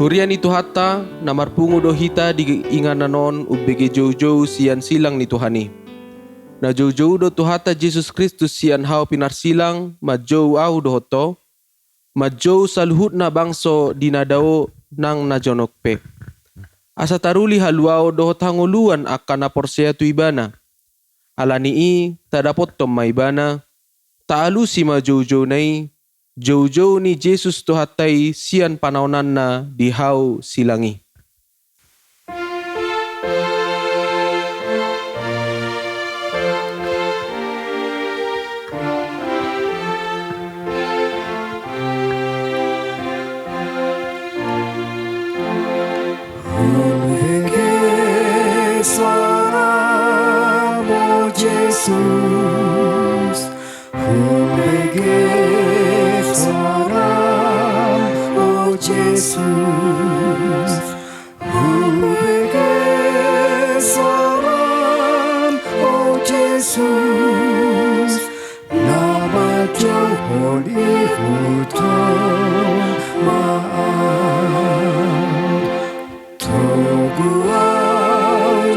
Hurian itu hatta namar pungu do hita di ingananon ubege jou-jou sian silang ni Tuhani. Na jou-jou do tuhata Jesus Kristus sian hau pinar silang ma jou au do hoto, ma jou saluhut na bangso dinadao nang najonokpe. Asa taruli haluao do hotangoluan akan naporsea tu ibana. Alani i tadapot tom maibana, taalusi ma jou-jou nai, jou-jou ni Jesus tuhatai sian panaunan na dihau silangi. Jesus, humege salam, oh Jesus, humege salam, oh Jesus, nama Joholi hutan maaf, Tuhan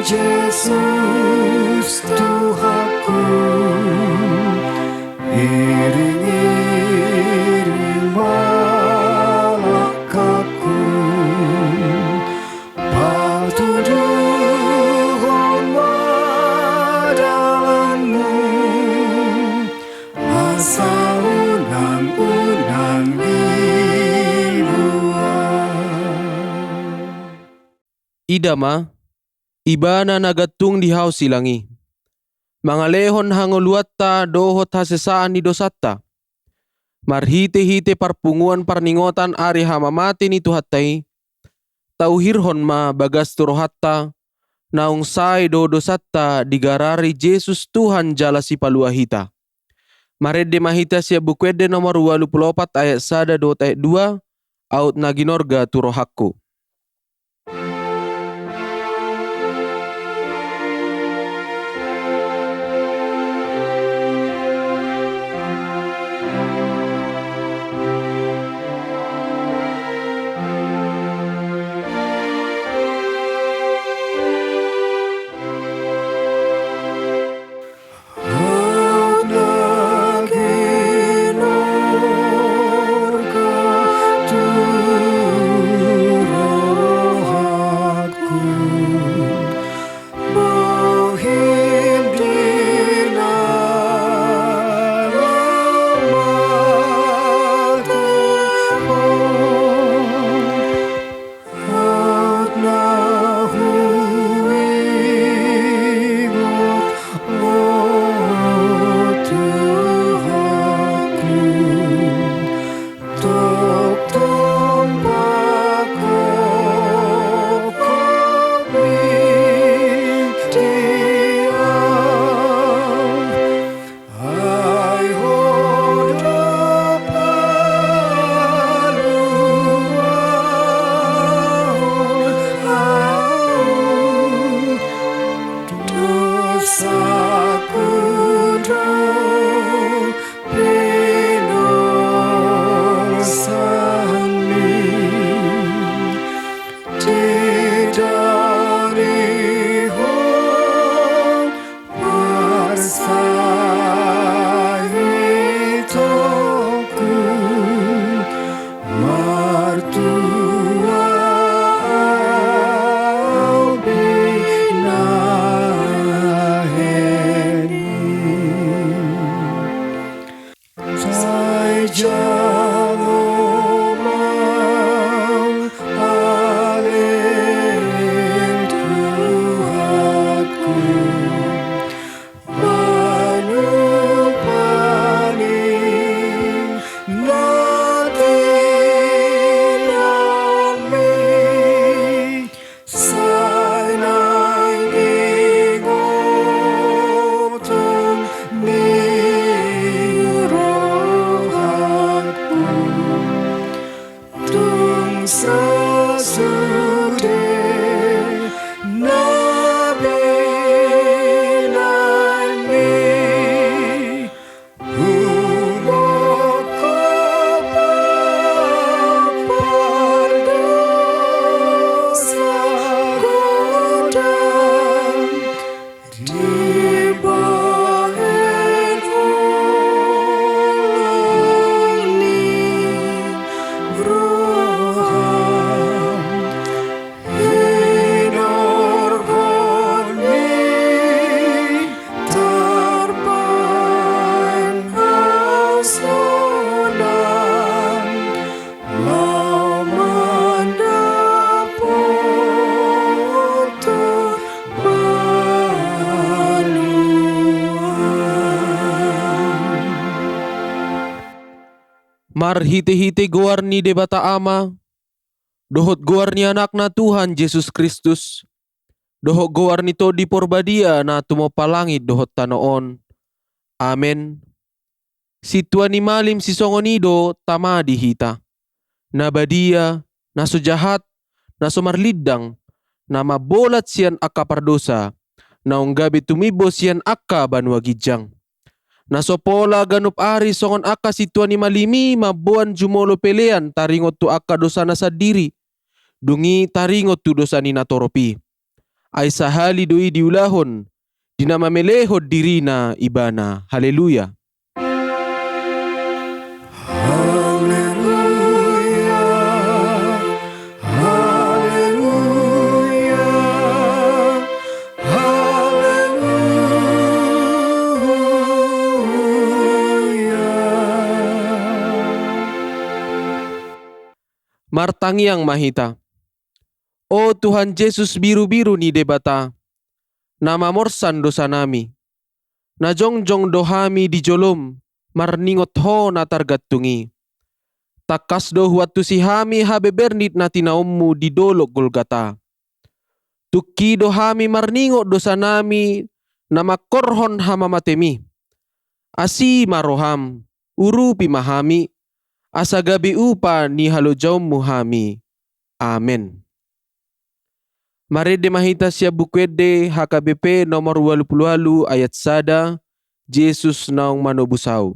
Jesus Tuhanku, iring-iring malakaku, patuduhon wadalanmu, asa unang-unang dibuat. Idama, ibana nagatung di hau silangi. Mangalehon hangoluatta dohot hasesaan ni dosatta. Marhite-hite parpunguan parningotan ari hamamati ni tuhatai. Tauhirhon ma bagas turohatta. Naung sai do dosatta digarari Jesus Tuhan jala si paluahita. Maredde mahita sia bukwede nomor 24 ayat 1 ayat 2 aut naginorga turohakku. Mar hite-hite goar ni debata ama, dohot goar ni anak na Tuhan Yesus Kristus, dohot goar nito di porbadia na tumopalangit dohot tanoon. Amen. Si Tuan ni malim si songonido tama di hita. Nabadia, naso jahat, naso marlidang, na mabolat siyan akka pardosa, na unggabi tumibo siyan akka banwa gijang. Naso pola ganup ari songon akka si Tuan ni malimi mabuan jumolo pelean taringot tu akka dosa na sa diri. Dungi taringot tu dosa ni natoropi. Ay sahali doi diulahon, dinamamelehod diri na ibana. Haleluya. Haleluya, haleluya, haleluya. Martangiang mahita. O Tuhan Yesus biru-biru ni debata, namamorsan dosa nami. Najongjong dohami di jolom, marningot ho na targatungi. Takas do huat tu si hami habebernit na tinaummu di dolok Golgata. Tukki dohami marningot dosa nami na makorhon hamamatemi. Asi maroham, urupi mahami, asa gabi upa ni halojawm muhami. Amen. Marede mahita siya bukwede HKBP nomor 28 ayat 1, Jesus naong manubusaw.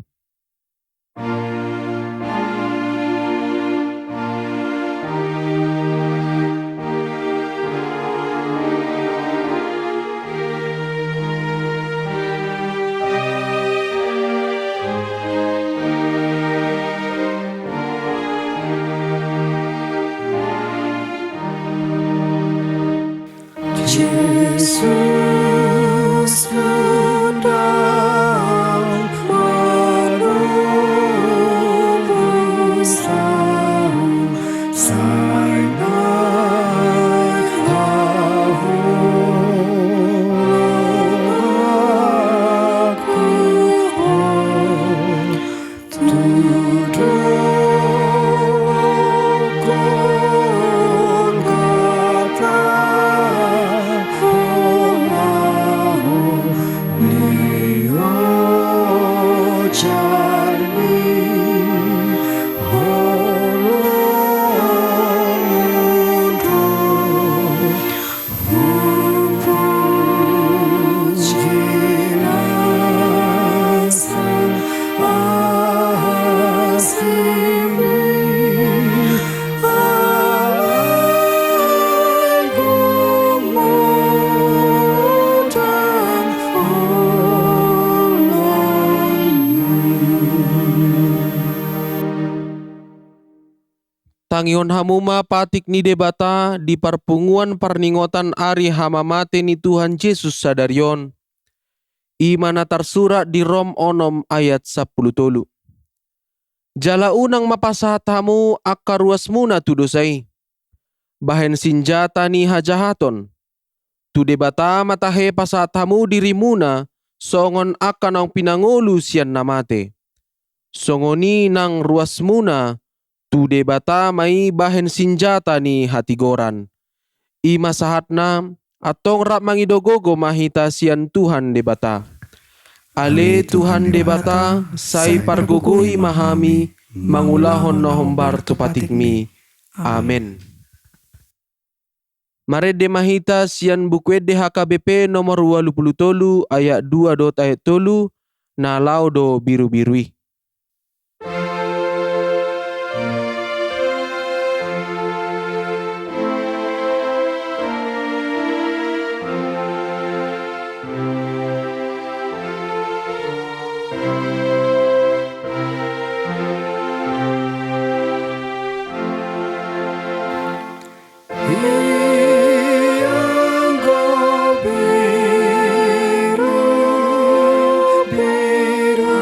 Yesus sedang menebus aku, sayang aku, Tangion hamuma patik ni debata di parpunguan parningotan ari hamamate ni Tuhan Yesus sadarion. Imana tarsurat di Rom 6 ayat 10. Jala unang mapasahat hamu akka ruas muna tu dosay. Bahen sinjata ni hajahaton. Tu debata matahe pasahat hamu diri muna songon akka nang pinangulu siyan namate. Songoni nang ruas muna tu debata may bahen sinjata ni hatigoran. Ima sahat na atong rap mangidogogo mahita siyan Tuhan debata. Ale Tuhan debata say parguguhi mahami mangulahon no hombar tupatikmi. Amen. Marede mahita siyan bukwede HKBP nomor 23 ayat 2 ayat 3 na laudo biru-birui. Biru, biru,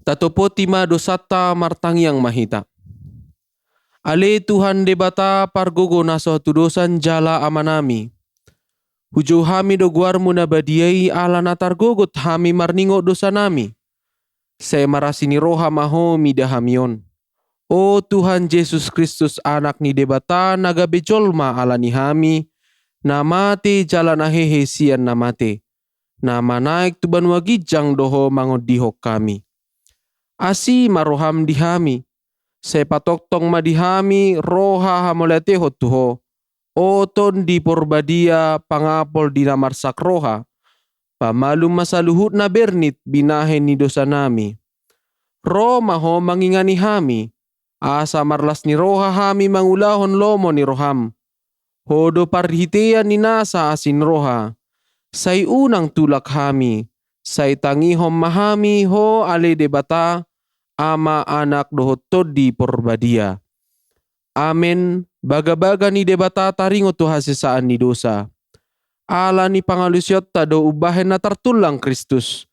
Tatopo tima dosata martangiang mahita. Ale Tuhan debata pargogo naso tu dosan jala amanami. Hujo hami do guarmu na badiai ala natargogot hami marningo dosa nami. Saya marasini roha maho midahamion. O Tuhan Yesus Kristus anak ni debata naga bejolma ala ni hami. Namate jalan ahehe sian namate. Nama naik tuban wagijang doho mangodihok kami. Asi maroham dihami. Saya patoktong madihami roha hamolete hotuho. Oton di porbadia pangapol di namarsak roha. Pamalum masaluhut na bernit binahen ni dosa nami. Roma ho mangingani hami. Asa marlas ni roha hami mangulahon lomo ni roham. Hodo parhitean ni nasa asin roha. Say unang tulak hami. Say tangihom mahami ho ale debata. Ama anak dohotod di porbadia. Amen. Baga-baga ni debata taringo tu hasisaan ni dosa. Ala ni pangalusyot tado ubahen na tartulang Kristus.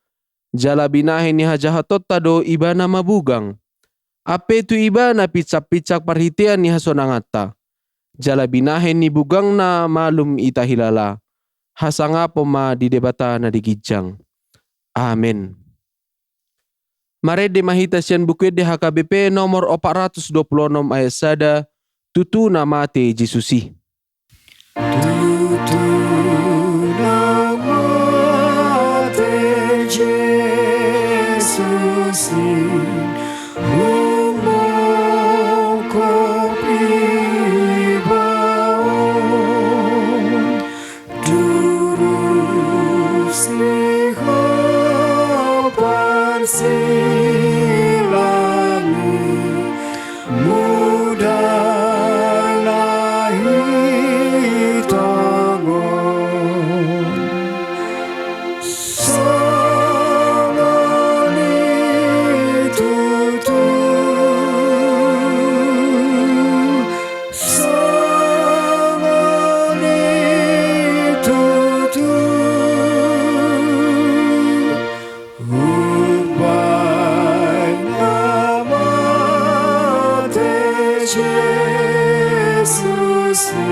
Jala binahen ni hajahatot tado iba na mabugang. Ape tu iba na pitsak-pitsak parhitian ni hasonangata. Jala binahen ni bugang na malum itahilala. Hasanga po ma di debata na digijang. Amen. Mare de mahita siyan bukwet de HKBP nomor 426 ayat sada. Tutu namate Jesusi. Tutu namate Jesusi. Umoko Siala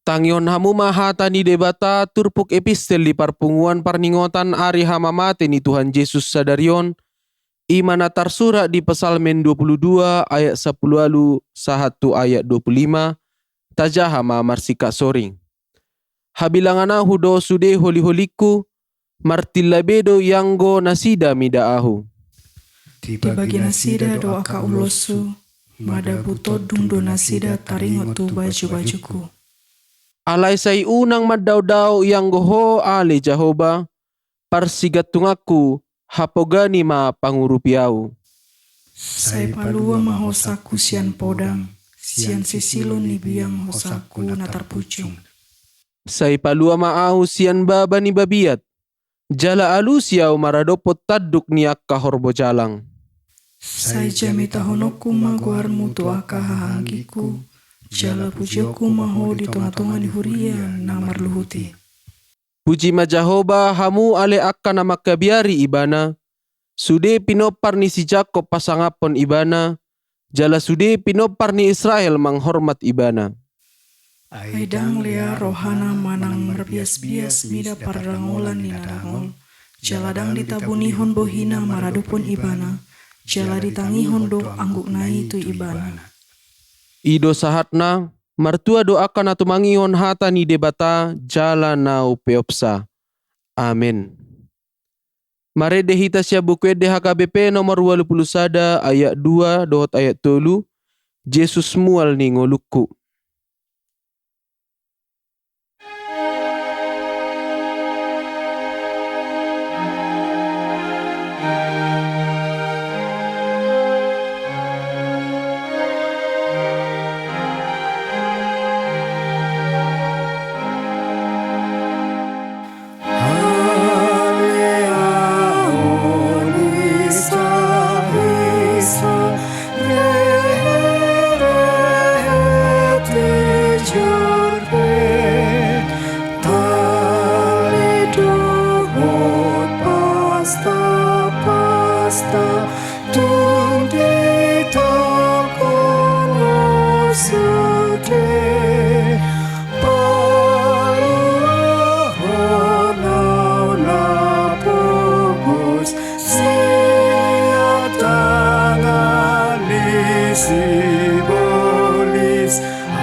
Tangion hamu mahata ni debata turpuk epistel di parpunguan parningotan ari hama mate ni Tuhan Yesus sadarion imana tarsura di Psalmen 22 ayat 10 alu sahatu ayat 25 tajaha ma marsika soring. Habilangana hudo sude holi-holiku martillabedo yanggo nasida midaahu. Di bagi nasida doa ka ulosu, mada buto dundo nasida taringotu baju-bajuku. Alay say unang maddaw-daw yanggo ho ale Jahoba parsigatungaku hapogani ma pangurupiau. Say palua mahosaku sian podang, sian sisilon ni biang hosaku natarpucung. Say palua maahu sian baba ni babiat, jala alusiaw maradopot taduk ni akka horbo jalang. Say jami tahonoku maguar mutu aka hahagiku, jala pujoku maho di tonga-tonga ni huria na marluhuti. Puji ma Jahoba hamu ale akka na makabiari ibana, sude pinopar ni si Jakob pasangapon ibana, jala sude pinopar ni Israel manghormat ibana. Aidang lea rohana manang merbias-bias mida parrangolan ni narangol, jaladang ditabunihon bohina maradupon ibana, jala ditangihon do angguk nai tu ibana. Ido sahatna, martua doakan atu mangihon hata ni debata jala nau peopsa. Amin. Mare dehita sia buku de HKBP nomor 21 ayat 2 dohot ayat 3, Yesus mual ni ngolukku. Sibolis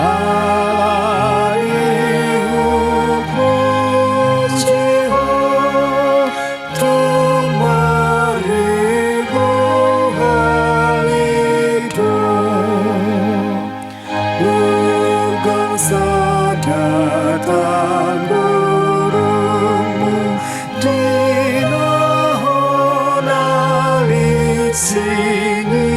alihu pujiho tumaribu halidu bugang sadatan burungmu dinahon alit singi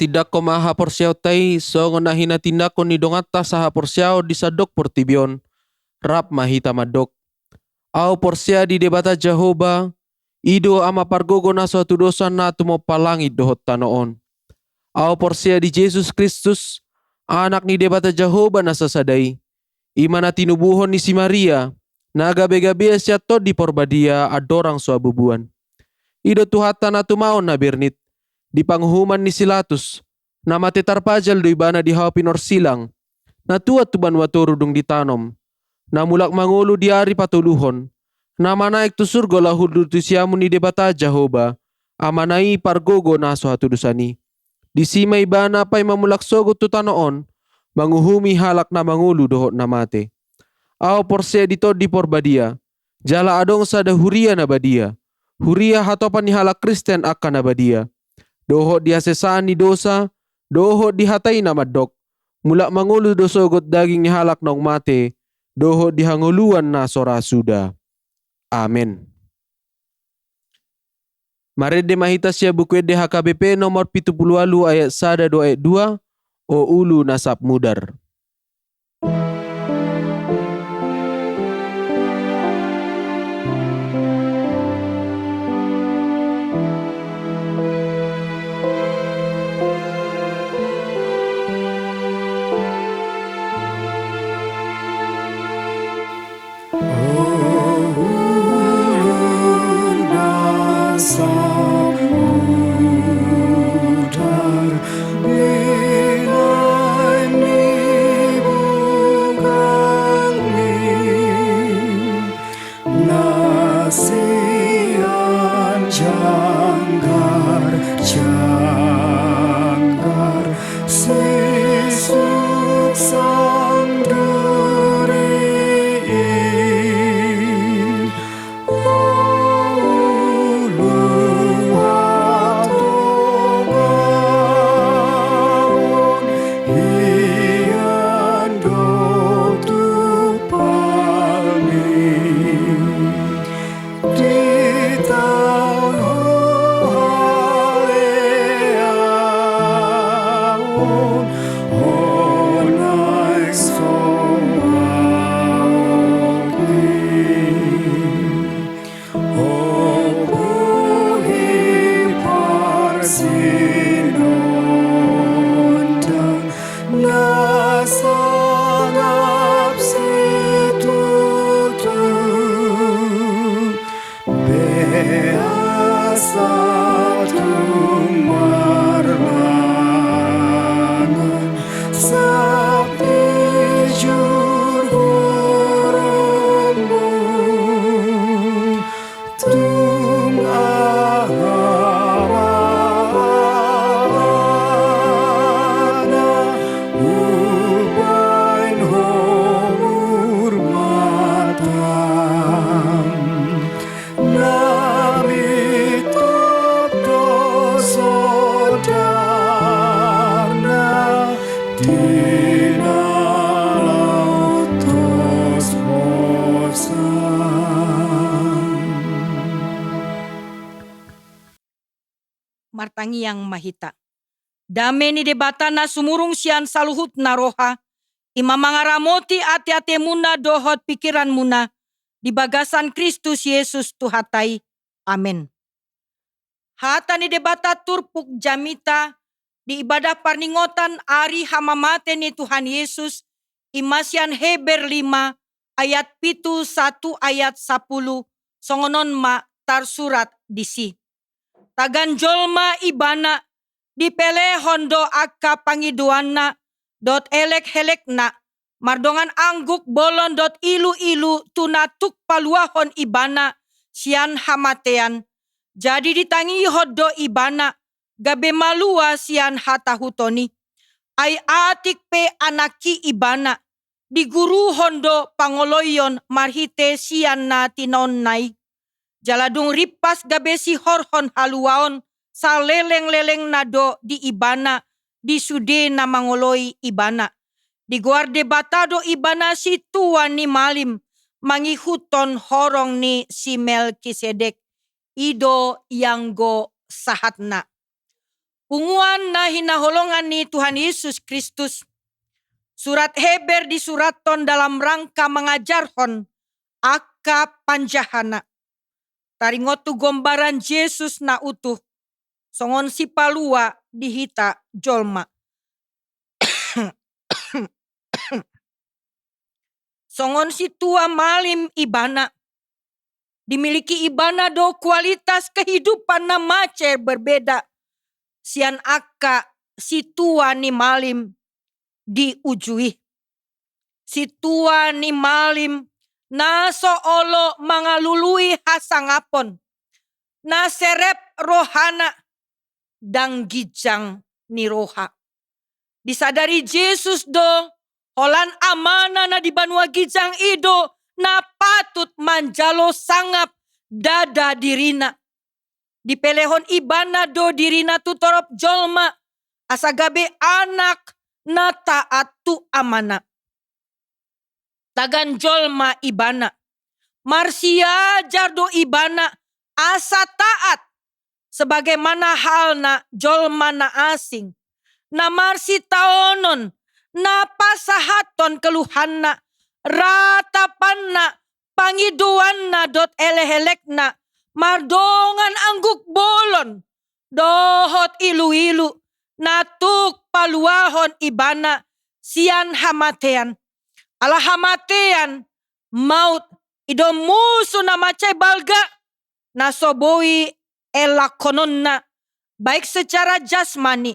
Tidak ko maha porsiaw tay so ngonahina tindakon ni dongata saha porsiaw di sadok portibion rap mahita madok. Au porsia di debata Jahoba ido ama pargogo na suatu dosa na tumo palangit dohot tanoon. Au porsia di Jesus Kristus anak ni debata Jahoba na sasadai. Imana tinubuhon ni si Maria na gabe-gabe siya to di porbadia adorang suabubuan. Ido tuhata na tumaon na birnit. Di panghuman ni Silatus, na matitarpajal do ibana di hawa pinorsilang, na tuat tuban waturudong ditanom, na mulak mangulo di ari patuluhon, na manaik tu surga lahud tu siamu ni debata Jahoba, amanai pargogo na so hatudusani. Di sima ibana pa'y mamulak sogot tu tanoon, manguhumi halak na mangulo dohot na mate. Ao porse dito di porbadia. Jala adong sada huria na badia. Huria hatopan ni hala Kristen akan na badia. Doho dia sesaan ni dosa, doho dihatai na madok. Mula mangulu dosogot daging ni halak nong mate, doho dihanguluan na sora suda. Amen. Marede mahita siya bukwede HKBP nomor 78 ayat 1 do ayat 2 o ulu nasab mudar. Martangi yang mahita. Dame ni debata na sumurung sian saluhut na roha. Ima mangaramoti ati-ati muna dohot pikiran muna. Di bagasan Kristus Yesus Tuhatai. Amen. Hata ni debata turpuk jamita. Di ibadah parningotan ari hamamate ni Tuhan Yesus. Imasian Heber 5 ayat 1 ayat 10. Songonon ma tarsurat disi. Tagan jolma ibana dipele hondo akka pangiduanna dot elek helekna mardongan angguk bolon dot ilu tunatuk paluahon ibana sian hamatean jadi ditangi hodo ibana gabe malua sian hatahutoni ai atik pe anaki ibana di guru hondo pangoloyon marhite sian na tinon nai jaladung ripas gabesi horhon haluaon saleleng-leleng nado di ibana di sude na mangoloi ibana. Di guarde batado ibana si tua ni malim mangihuton horong ni si Melkisedek ido yanggo sahatna. Unguan na hinaholongan ni Tuhan Yesus Kristus. Surat Heber disuraton dalam rangka mengajarhon akka panjahana. Taringotu gombaran Yesus na utuh. Songon si palua dihita jolma. Songon si tua malim ibana. Dimiliki ibana do kualitas kehidupan na mace berbeda. Sian akka si tua ni malim diujui. Si tua ni malim na soolo mangalului hasangapon. Na serep rohana dang gijang ni roha. Disadari Yesus do Holan amana na di banua gijang ido na patut manjalo sangap dada dirina. Di pelehon ibana do dirina tutorop jolma asagabe anak na taat tu amana. Tagan jolma ibana. Marsia jardo ibana asa taat. Sebagaimana halna jolma na asing. Na marsi taonon na pasahaton keluhanna. Ratapanna pangiduanna dot elehelekna. Mardongan angguk bolon. Dohot ilu-ilu. Natuk paluahon ibana. Sian hamatean. Ala hamatean. Maut. Ido musuh na macai balga. Nasoboi elakononna. Baik secara jasmani.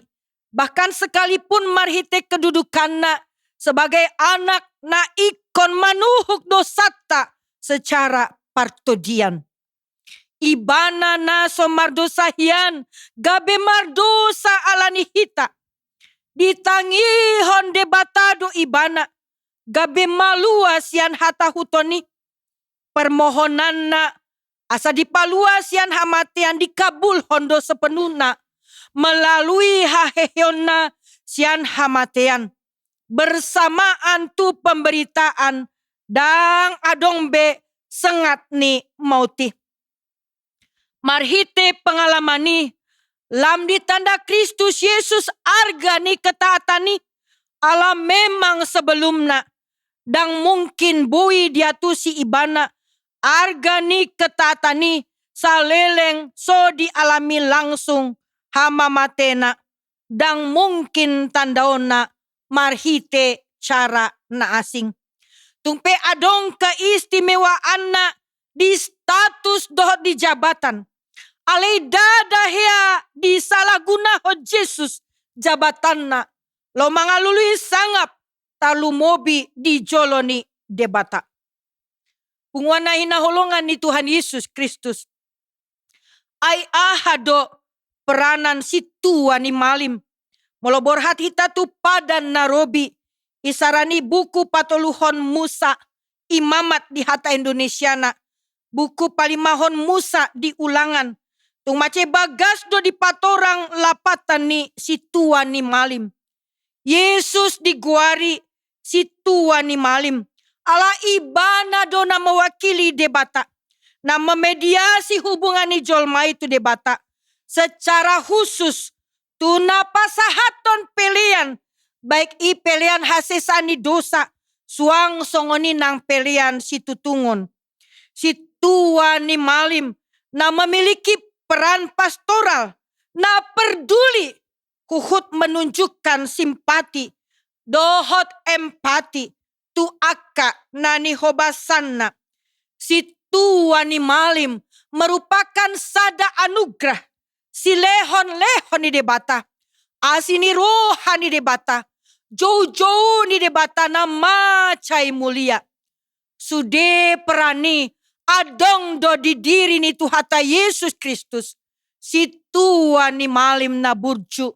Bahkan sekalipun marhite kedudukanna. Sebagai anak na ikon manuhuk dosata. Secara partodian. Ibana naso mardosa hian, gabe mardosa alani hita. Ditangihon debatado ibana, gabe malua sian hata hutoni. Permohonanna asa dipalua sian hamatian dikabul hondo sepenuhna. Melalui haheheonna sian hamatean. Bersamaan tu pemberitaan, dang adong be sengat ni mauti. Marhite pengalamani, lam ditanda Kristus Yesus arga ni ketaatani, ala memang sebelumna, dang mungkin bui diatusi ibana, arga ni ketaatani, saleleng so dialami langsung, hama matena, dang mungkin tandaona, marhite cara na asing. Tungpe adong keistimewaanna di status dohot di jabatan. Alei dadahea di salah guna ho Jesus jabatanna. Lo mangalului sangap talu mobi di joloni debata. Pungwana hinaholongan ni Tuhan Yesus Kristus. Ai ahado peranan situa ni malim. Moloborhat hita tu padan narobi. Isarani buku patoluhon Musa. Imamat di hata Indonesiana. Buku palimahon Musa di ulangan. Tung mace bagas do di patorang lapatan ni situa ni malim. Yesus diguari situa ni malim. Ala ibana do na mewakili debata. Na memediasi hubungan ni jolma itu debata. Secara khusus. Tuna pasahaton pelian. Baik i pelian hasesani dosa. Suang songoni nang pelian situtungon. Situa ni malim. Na memiliki peran pastoral. Na peduli. Huhut menunjukkan simpati. Dohot empati. Tu akka nani hobasanna. Situa ni malim. Merupakan sada anugerah. Si lehon-lehon ni debata. Asini rohani debata. Jauh-jauh ni debata na macai mulia. Sude perani. Adong do di diri ni Tuhata Yesus Kristus. Situa ni malim na burju.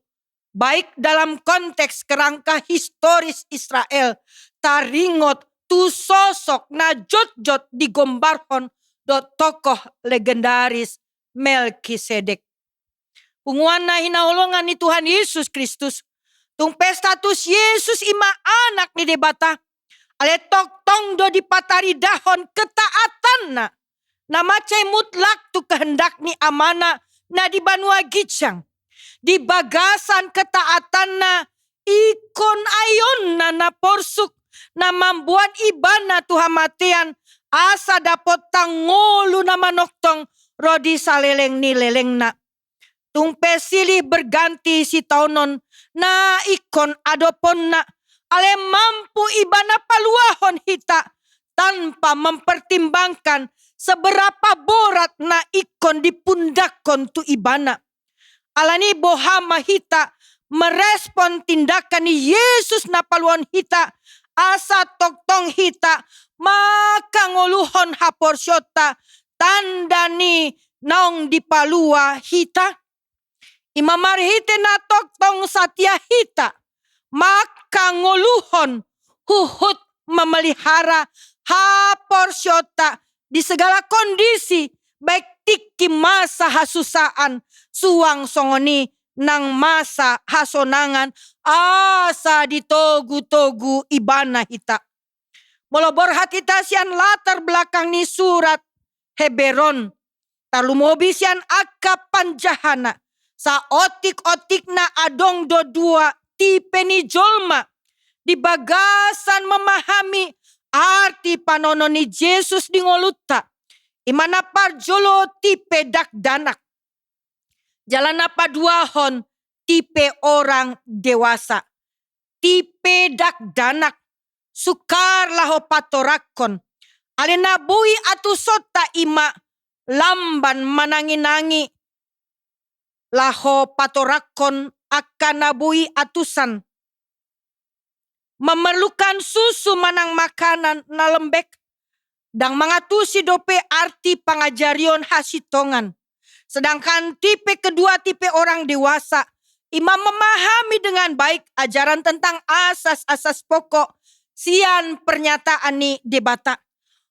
Baik dalam konteks kerangka historis Israel. Taringot tu sosok na jot-jot digombarhon do tokoh legendaris Melkisedek. Punguana hinaulongan ni Tuhan Yesus Kristus. Tung pestatus Yesus ima anak ni debata. Ale tong do dipatari dahon ketaatan na. Na macai mutlak tu kehendak ni amana na di banua gicang. Di bagasan ketaatan na ikon ayon na porsuk. Na membuat ibana tuhamatian asa dapot tangolu na manoktong rodi saleleng ni leleng na. Tumpe silih berganti si taunon na ikon adopon na. Ale mampu ibana paluahon hita tanpa mempertimbangkan seberapa borat na ikon dipundakon tu ibana. Alani bohama hita merespon tindakan ni Yesus na paluan hita asa toktong hita maka ngoluhon haporsyota tanda ni naong dipalua hita. Imamar hite na toktong satya hita maka ngoluhon huhut memelihara haporsyota di segala kondisi, baik tiki masa hasusaan, suang songoni nang masa hasonangan, asa ditogu-togu ibana hita. Molobor hatita sian latar belakang ni surat Heberon, talumobi sian akka panjahana, sa otik-otik na adong do dua tipe ni jolma, di bagasan memahami arti panono ni Yesus di ngoluta, imana parjolo tipe dak danak, jalan apa duahon tipe orang dewasa, tipe dak danak, sukar laho patorakon, alena bui atu sota ima lamban manangi-nangi, laho patorakon akan nabui atusan. Memerlukan susu manang makanan na lembek, dan mengatusi dope arti pangajarion hasitongan. Sedangkan tipe kedua tipe orang dewasa, imam memahami dengan baik ajaran tentang asas-asas pokok, sian pernyataan ni debata.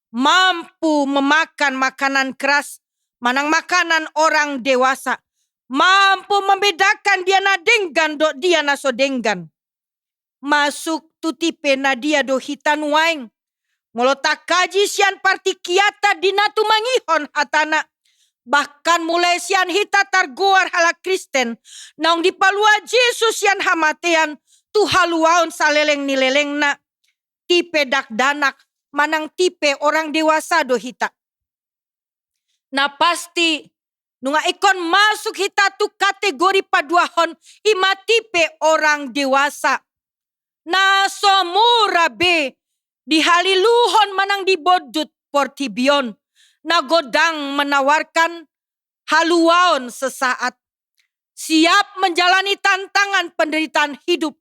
Mampu memakan makanan keras, manang makanan orang dewasa. Mampu membedakan dia na denggan do dia na so denggan. Masuk tu tipe na dia do hitan waing. Molotak kaji sian partikiata dinatu mangihon hatana. Bahkan mulai sian hita targoar hala Kristen. Naung dipalua Yesus sian hamatean. Tu haluaon saleleng nileleng na. Tipe dak danak. Manang tipe orang dewasa do hita. Na pasti nunga ikon masuk hita tu kategori paduahon ima tipe orang dewasa. Na somura be dihaliluhon manang dibodut portibion. Na godang menawarkan haluaon sesaat. Siap menjalani tantangan penderitaan hidup.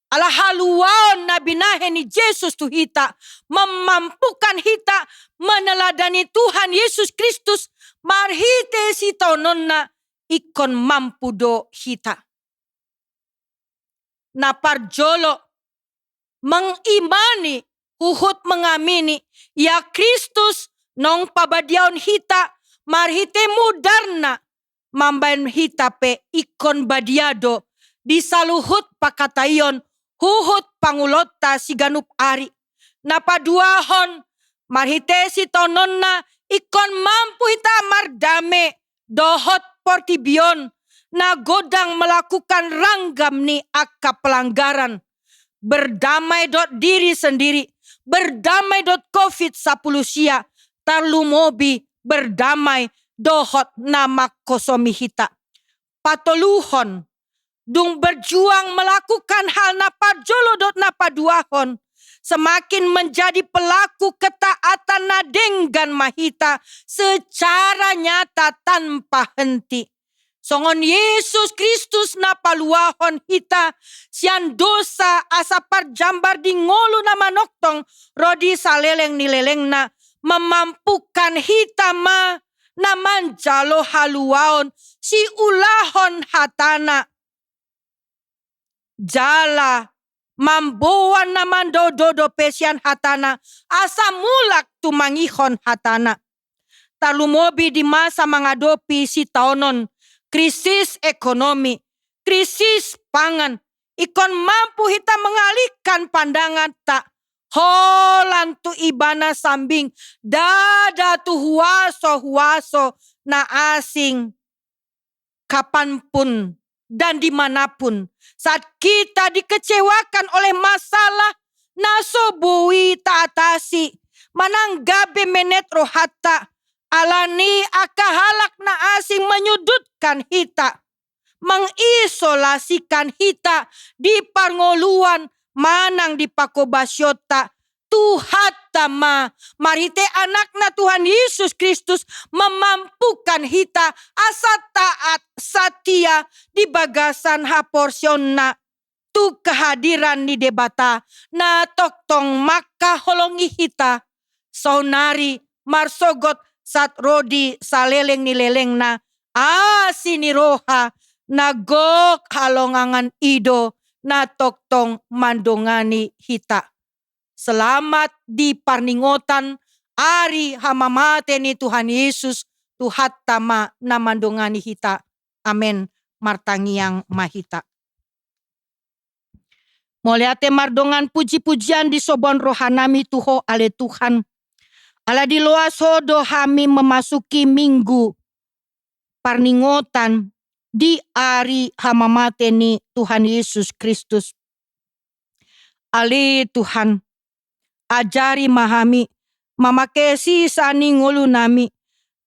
Ala haluaon nabi naheni Yesus tu hita. Memampukan hita meneladani Tuhan Yesus Kristus. Marhite si tononna ikon mampu do hita. Na parjolo mengimani uhut mengamini ya Kristus nong pabadiaon hita marhite mudarna mambain hita pe ikon badiado disaluhut pakatayon huhut pangulota siganup ari. Na paduahon marhite si tononna ikon mampu hita mardame dohot portibion na godang melakukan ranggam ni akka pelanggaran. Berdamai dot diri sendiri, berdamai dot COVID-10 sia, tarlumobi berdamai dohot nama kosomi hita. Patoluhon, dung berjuang melakukan hal napa jolo dot napa duahon, semakin menjadi pelaku ketaatan nadenggan mahita secara nyata tanpa henti. Songon Yesus Kristus na paluahon hita sian dosa asa parjambar di ngolu na manoktong rodi saleleng nileleng na memampukan hita ma naman jalo haluaon si ulahon hatana. Jala mamboan naman do pesian hatana asa mulak tumangihon hatana. Talumobi di masa mengadopi si taonon krisis ekonomi, krisis pangan, ikon mampu hita mengalihkan pandangan tak holan tu ibana sambing dada tu huaso na asing kapanpun dan dimanapun. Saat kita dikecewakan oleh masalah nasobui tak atasi mananggabe menetro hatta alani akahalak na asing menyudutkan hita, mengisolasikan hita di pangoluan manang di pakobasyota. Tuhata ma marite anak na Tuhan Yesus Kristus memampukan hita asa taat satia di bagasan haporsyon na tu kehadiran ni debata na toktong maka holongi hita saunari marsogot sat rodi saleleng nileleng na asini roha nagok halongangan ido na toktong mandongani hita. selamat di parningotan ari hamamate ni Tuhan Yesus Tuhat tama namandongani hita. Amen. Martangiang mahita. Moleate mardongan puji-pujian di sobon rohanami tuho ale Tuhan. Ala di loas hodo hami memasuki minggu parningotan di ari hamamate ni Tuhan Yesus Kristus. Ale Tuhan, ajari mahami, mamakesi sani ngulu nami,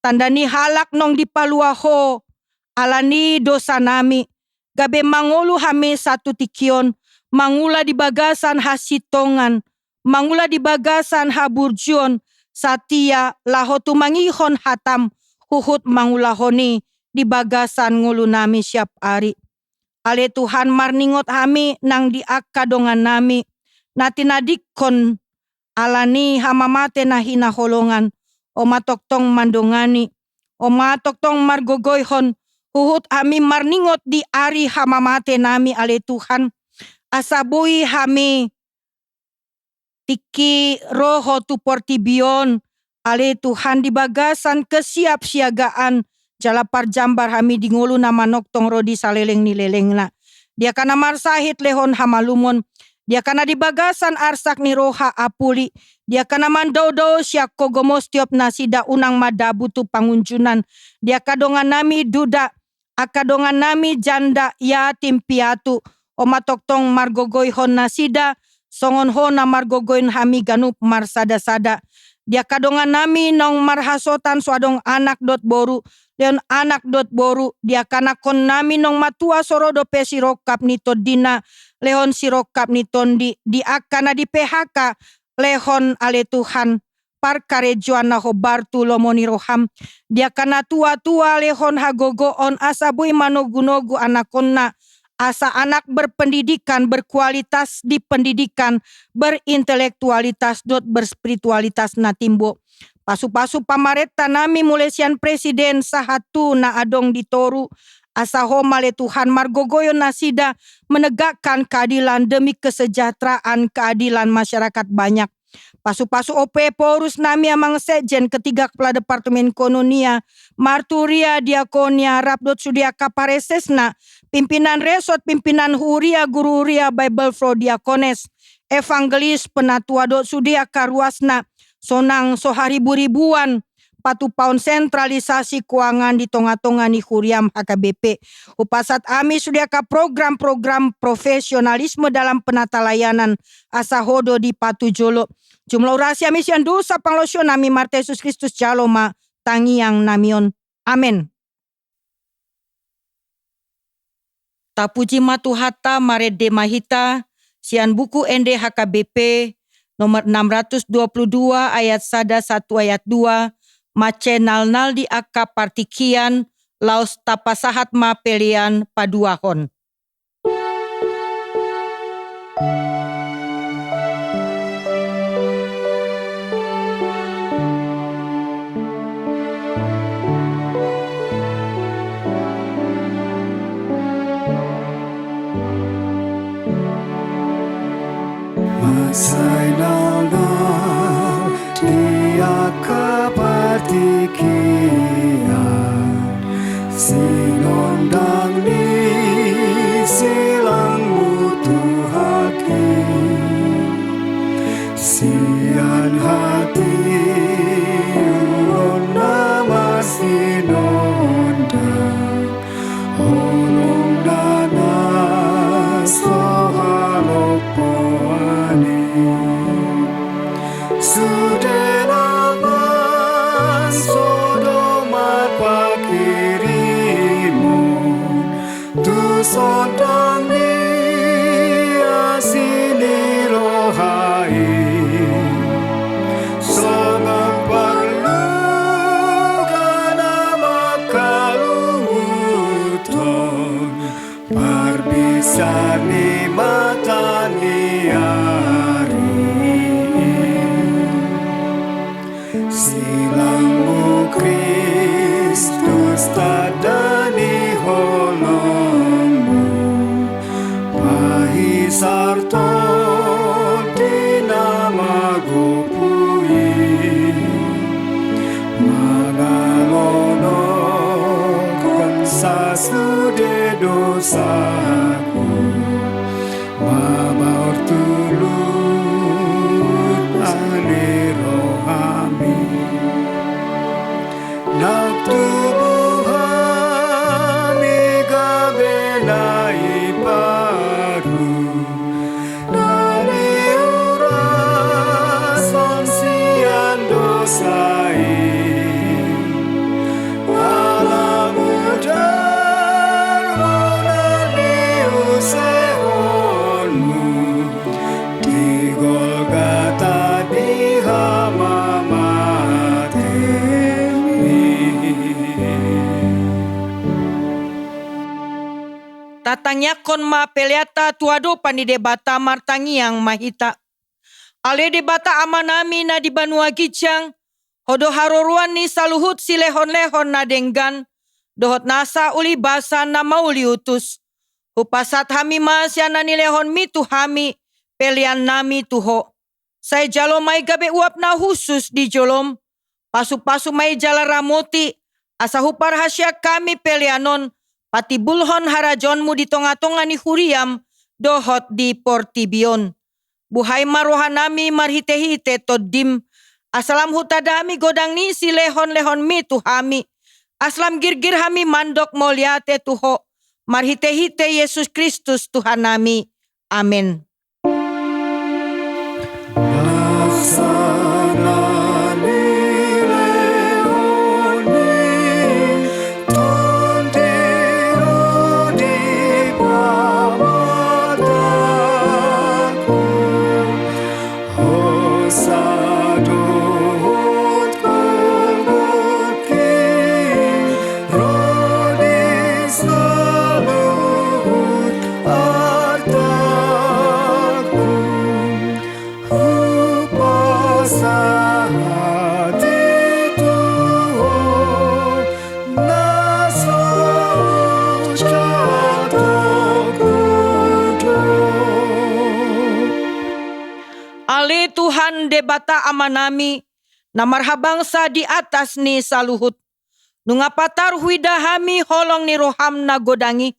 tandani halak nong di paluaho, alani dosa nami, gabe mangolu hame satu tikion, mangula di bagasan hasitongan, mangula di bagasan haburjuon, satia lahotu mangihon hatam, huhut mangulahoni di bagasan ngulu nami siap ari. Ale Tuhan marningot hami nang di akadongan nami, natinadikon alani hamamate nahina holongan, o matoktong mandongani, o matoktong margogoyhon, huhut hami marningot di ari hamamate nami ale Tuhan, asabui hami tiki roho tu portibion, ale Tuhan di bagasan kesiapsiagaan, jala parjambar hami di ngulu nama noktong rodi saleleng ni lelengna. Dia kana marsahit lehon hamalumon, dia kana di bagasan arsak ni roha apuli, dia kana mandau-dau siak kogomostiop nasida unang madabu tu pangunjunan, dia kadongan nami duda, akadongan nami janda yatim piatu, o matoktong margogoyhon nasida, songon hona margogoyn hami ganup marsada-sada. Dia kadongan nami nong marhasotan suadong anak dot boru, leon anak dot boru, dia kanakon nami nong matua sorodo pe sirokap ni todina, lehon sirokap ni tondi, di akana di PHK, lehon ale Tuhan, parkarejuan na hobartu lomoni roham, dia kana tua-tua lehon hagogoon asabui manogu-nogu anakonna, asa anak berpendidikan, berkualitas di pendidikan, berintelektualitas dot berspiritualitas na timbo. Pasu-pasu pamareta nami mulai sian presiden sahatu na adong ditoru, asa homa le Tuhan margogoyo nasida menegakkan keadilan demi kesejahteraan keadilan masyarakat banyak. Pasu-pasu OP porus nami amang sejen ketiga kepala Departemen Kononia, Marturia Diakonia Rabdot Sudia Kaparesesna, pimpinan resort, pimpinan huria, guru huria, Bible Flow Diakones, evangelis, penatua dot Sudia Karuasna, sonang soharibu-ribuan, patu paun sentralisasi keuangan di tonga-tonga ni huriam HKBP. Upasat ami sudia ka program-program profesionalisme dalam penata layanan asahodo di patu jolo. Jumlah urasi ami sian dosa panglosyo nami Marte Yesus Kristus jaloma tangiang namion. Amen. Tapuji matuhata marede mahita sian buku ND HKBP nomor 622 ayat 1 ayat 2 mace nal-nal di akka partikian laos tapasahat ma pelian paduahon. Masai nal-nal dia kepartikian sinondang di silang mutu hati sian hati uron nama sinondang holong nanas sohalopoani Sudelaman sodomat pakirimu tu sodang dia sini rohai songang perlu kana makalumuton parbisa ni mata ni Silangmu Kristus tadani holongmu dosaku, mabaur tulut ali rohami, nak tubuhani gabenai paru, dari urasan sian dosai, alam udara diusehonmu, di Golgata di hama Tatangyakon ma peleata tuado pani debata martangi yang mahita. Ale debata amanami na di Banua Gijang, hodo haroruan ni saluhut si lehon-lehon na denggan, dohot nasa uli basa na mauli utus. Upasat hami masyana ni lehon mi tuhami, pelian nami tuho. Say jalo may gabe uap na husus di jolom, pasu-pasu may jala ramoti, asa hupar hasya kami pelianon, pati bulhon harajonmu di tonga-tonga ni huriam, dohot di portibion. Buhay marohanami marhite-hite todim, asalam hutadami godang ni si lehon-lehon mi tuhami, aslam girgir hami mandok moliate tuho, marhite-hite Yesus Kristus Tuhan nami. Amin. Ale Tuhan debata amanami, na marhabangsa di atas ni saluhut. Nungapatar huidahami holong ni roham na godangi,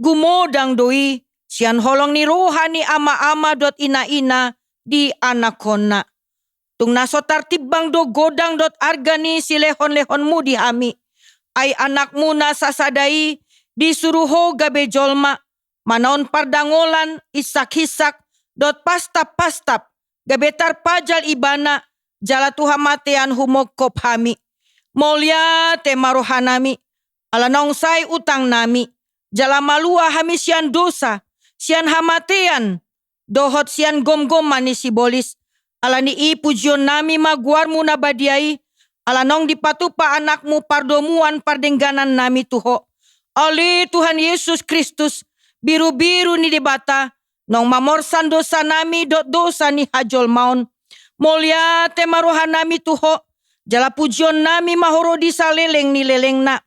gumodang doi, sian holong ni rohani ama-ama dot ina-ina di anakona. Tung nasotar tibang do godang dot argani si lehon-lehonmu di hami, ay anakmu na sasadai, disuruho gabe jolma, manaon pardangolan, isak-hisak, dot pastap-pastap, gabetar pajal ibana, jala Tuhan matean humokop hami. Molia te marohanami, alanong say utang nami, jala malua hami sian dosa, sian hamatean, dohot sian gom-goman ni sibolis, alani ipujion nami maguarmu na badiai, alanong dipatupa anakmu pardomuan pardengganan nami tuho. Ali Tuhan Yesus Kristus, biru-biru ni debata, nong mamorsan dosa nami dot dosa ni hajol maun. Molia te marohan nami tuho, jala pujion nami mahoro di saleleng ni leleng na.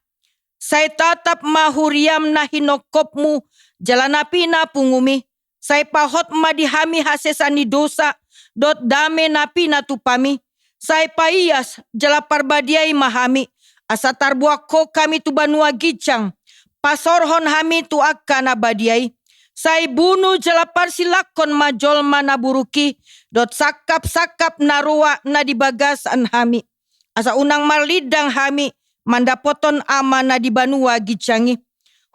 Say tatap mahuriam na hinokopmu, jala napi na pungumi. Say pahot madihami hasesan ni dosa, dot dame napi na tupami. Say paiyas, jala parbadiay mahami. Asa tarbuak ko kami tu Banua Gijang, pasorhon hami tu akka na badiay. Say bunuh jala parsilakon majol mana buruki, dot sakap-sakap narua na dibagasan hami. Asa unang marlidang hami, mandapoton ama na di Banua Gijangi.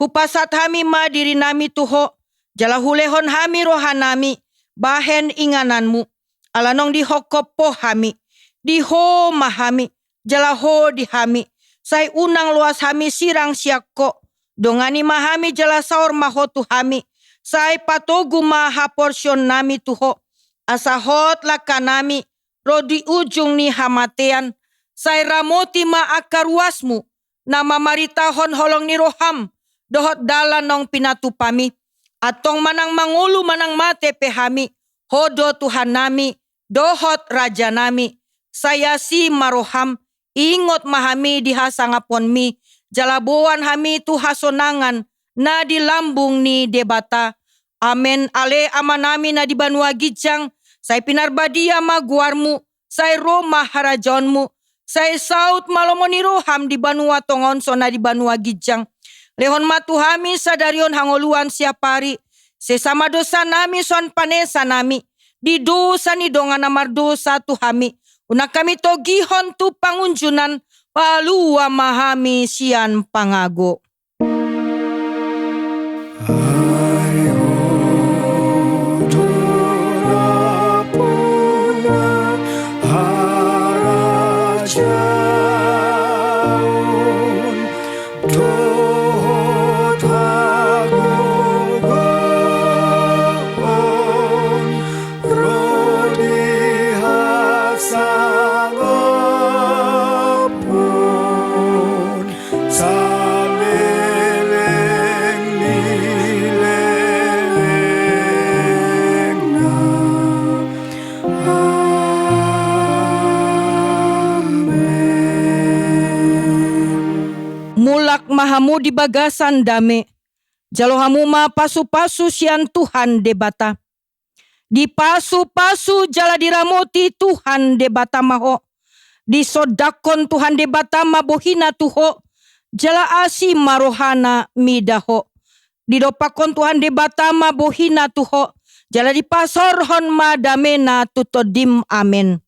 Hupasat hami madiri nami tuho, jala hulehon hami rohanami, bahen ingananmu. Alanong dihokop po hami, diho mahami, jala ho dihami. Say unang luas hami sirang siako, dongani mahami jala saor mahotu hami. Say patogu maha porsyon nami tuho, asahot lakanami, rodi ujung ni hamatean, say ramoti ma akaruasmu, na mamaritahon holong ni roham, dohot dalanong pinatupami, atong manang mangulu manang mate pehami, hodo Tuhan nami, dohot raja nami, saya si maroham, ingot mahami dihasangapon mi, jalabuan hami tu hasonangan, na di lambung ni debata. Amen. Ale amanami na di Banua Gijang, say pinarbadia maguarmu, say Roma harajonmu, say saut malomoni roham di Banua Tongonso na di Banua Gijang. Lehon matuhami sadarion hangoluan siapari. Sesama dosa nami son panesa nami. Di dosa ni dongan namar dosa tuhami. Unak kami togihon tu pangunjunan. Palua mahami sian pangago. Mulak mahamu di bagasan dame. Jalo hamu ma pasu-pasu sian Tuhan debata. Di pasu-pasu jala diramoti Tuhan debata maho. Di sodakon Tuhan debata mabohina tuho. Jala asi marohana midaho. Di dopakon Tuhan debata mabohina tuho. Jala di pasorhon madamena tutodim amen.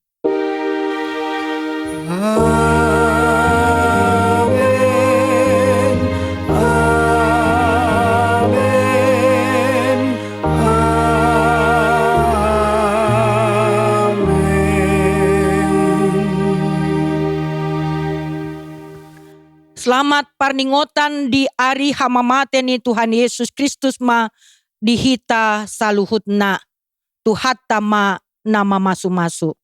Selamat parningotan di ari hamamate ni Tuhan Yesus Kristus ma dihita saluhutna. Tuhata ma nama masu-masu.